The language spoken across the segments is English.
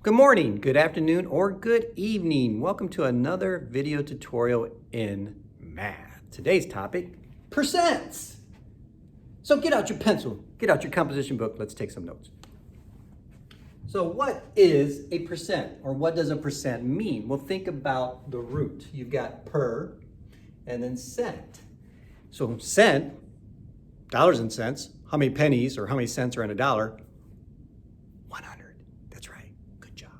Good morning, good afternoon, or good evening. Welcome to another video tutorial in math. Today's topic, percents. So get out your pencil, get out your composition book, let's take some notes. So what is a percent, or what does a percent mean? Well, think about the root. You've got per and then cent. So cent, dollars and cents, how many pennies or how many cents are in a dollar? 100. That's right. Good job.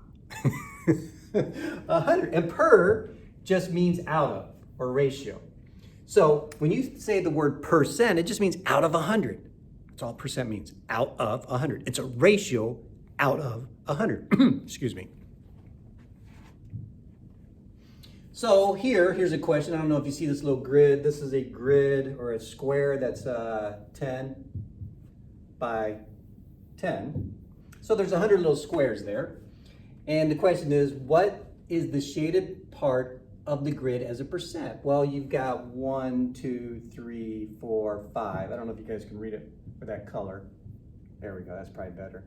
100. And per just means out of, or ratio. So when you say the word percent, it just means out of 100. That's all percent means, out of 100. It's a ratio out of 100. Excuse me. So here's a question. I don't know if you see this little grid. This is a grid or a square that's 10 by 10. So there's 100 little squares there. And the question is, what is the shaded part of the grid as a percent? Well, you've got 1, 2, 3, 4, 5. I don't know if you guys can read it with that color. There we go, that's probably better.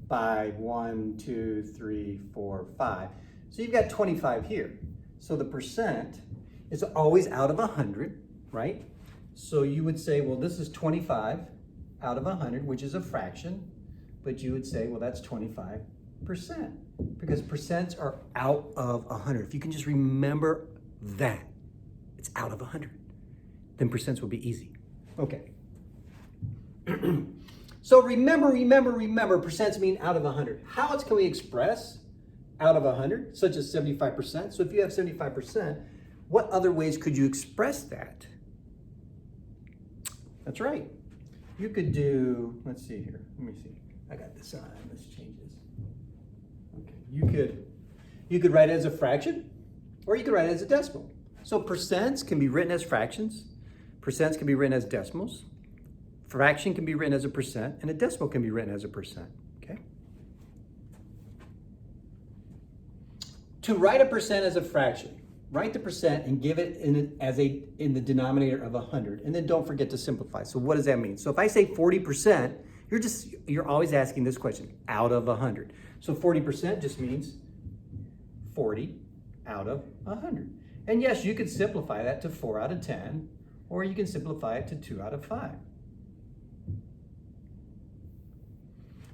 5, 1, 2, 3, 4, 5. So you've got 25 here. So the percent is always out of 100, right? So you would say, well, this is 25 out of 100, which is a fraction. But you would say, well, that's 25%, because percents are out of 100. If you can just remember that, it's out of 100, then percents will be easy. Okay. So remember, percents mean out of 100. How else can we express out of 100, such as 75%? So if you have 75%, what other ways could you express that? That's right. You could do, let's see here, let me see. I got this on, let's change this. Okay, you could write it as a fraction, or you could write it as a decimal. So percents can be written as fractions, percents can be written as decimals, fraction can be written as a percent, and a decimal can be written as a percent, okay? To write a percent as a fraction, write the percent and give it in the denominator of 100, and then don't forget to simplify. So what does that mean? So if I say 40%, you're always asking this question, out of 100. So 40% just means 40 out of 100. And yes, you could simplify that to 4 out of 10, or you can simplify it to 2 out of 5.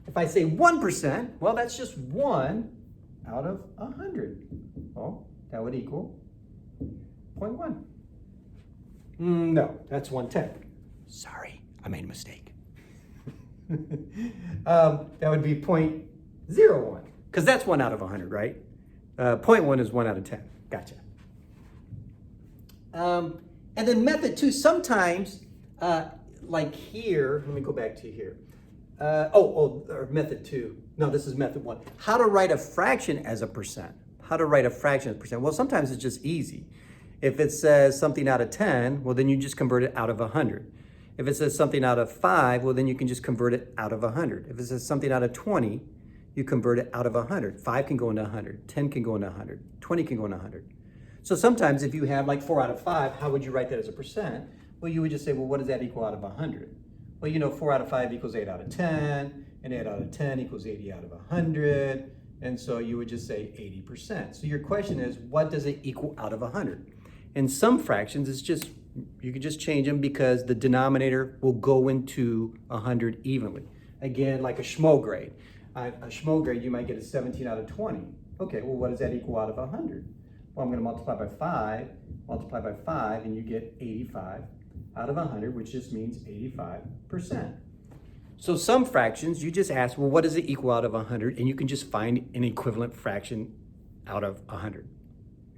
If I say 1%, well, that's just 1 out of 100. Well, that would equal 0.1. No, that's 1/10. Sorry, I made a mistake. That would be 0.01, because that's 1 out of 100, right? 0.1 is 1 out of 10. Gotcha. And then method 2, sometimes, like here, let me go back to here. Or method 2. No, this is method 1. How to write a fraction as a percent. How to write a fraction as a percent. Well, sometimes it's just easy. If it says something out of 10, well, then you just convert it out of 100. If it says something out of 5, well, then you can just convert it out of 100. If it says something out of 20, you convert it out of 100. 5 can go into 100, 10 can go into 100, 20 can go into 100. So sometimes if you have like 4 out of 5, how would you write that as a percent? Well, you would just say, well, what does that equal out of 100? Well, you know, 4 out of 5 equals 8 out of 10, and 8 out of 10 equals 80 out of 100, and so you would just say 80%. So your question is, what does it equal out of 100? In some fractions, it's just, you can just change them because the denominator will go into 100 evenly. Again, like a Schmo grade. A Schmo grade, you might get a 17 out of 20. Okay, well, what does that equal out of 100? Well, I'm going to multiply by 5, and you get 85 out of 100, which just means 85%. So some fractions, you just ask, well, what does it equal out of 100? And you can just find an equivalent fraction out of 100.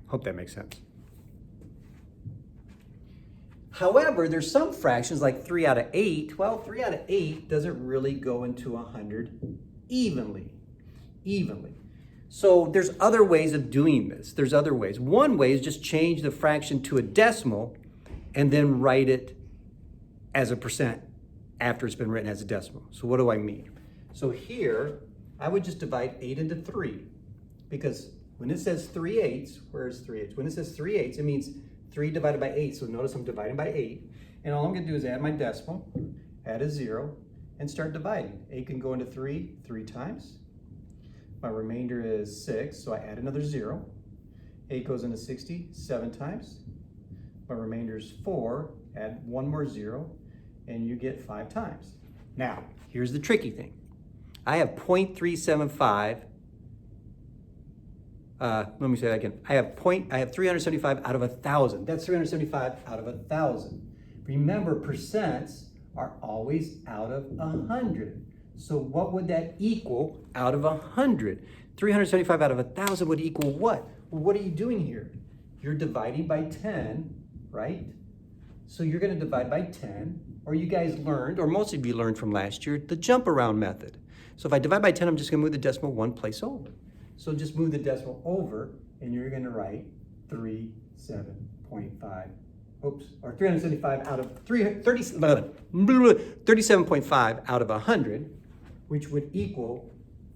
Hope that makes sense. However, there's some fractions like 3 out of 8. Well, 3 out of 8 doesn't really go into 100 evenly. So there's other ways of doing this. There's other ways. One way is just change the fraction to a decimal and then write it as a percent after it's been written as a decimal. So what do I mean? So here, I would just divide 8 into 3, because when it says 3/8, where's 3/8? When it says 3/8, it means 3 divided by 8. So notice I'm dividing by 8. And all I'm going to do is add my decimal, add a 0, and start dividing. 8 can go into 3 times. My remainder is 6, so I add another 0. 8 goes into 60 7 times. My remainder is 4, add one more 0, and you get 5 times. Now, here's the tricky thing. I have 0.375. Let me say that again. I have 375 out of 1,000. That's 375 out of 1,000. Remember, percents are always out of 100. So what would that equal out of 100? 375 out of 1,000 would equal what? Well, what are you doing here? You're dividing by 10, right? So you're going to divide by 10, or you guys learned, or most of you learned from last year, the jump around method. So if I divide by 10, I'm just going to move the decimal one place over. So just move the decimal over, and you're going to write 37.5. Oops, or 375 out of 37.5 out of 100, which would equal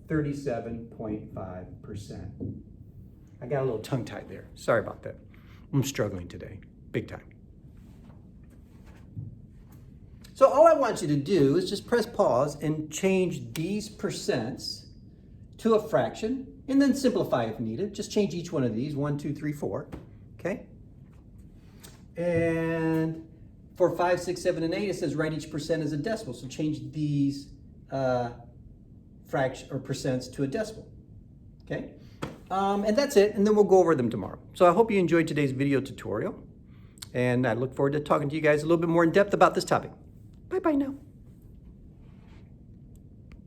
37.5%. I got a little tongue-tied there. Sorry about that. I'm struggling today, big time. So all I want you to do is just press pause and change these percents to a fraction, and then simplify if needed. Just change each one of these, 1, 2, 3, 4, okay? And for 5, 6, 7, and 8, it says write each percent as a decimal. So change these fraction or percents to a decimal, okay? And that's it, and then we'll go over them tomorrow. So I hope you enjoyed today's video tutorial, and I look forward to talking to you guys a little bit more in depth about this topic. Bye-bye now.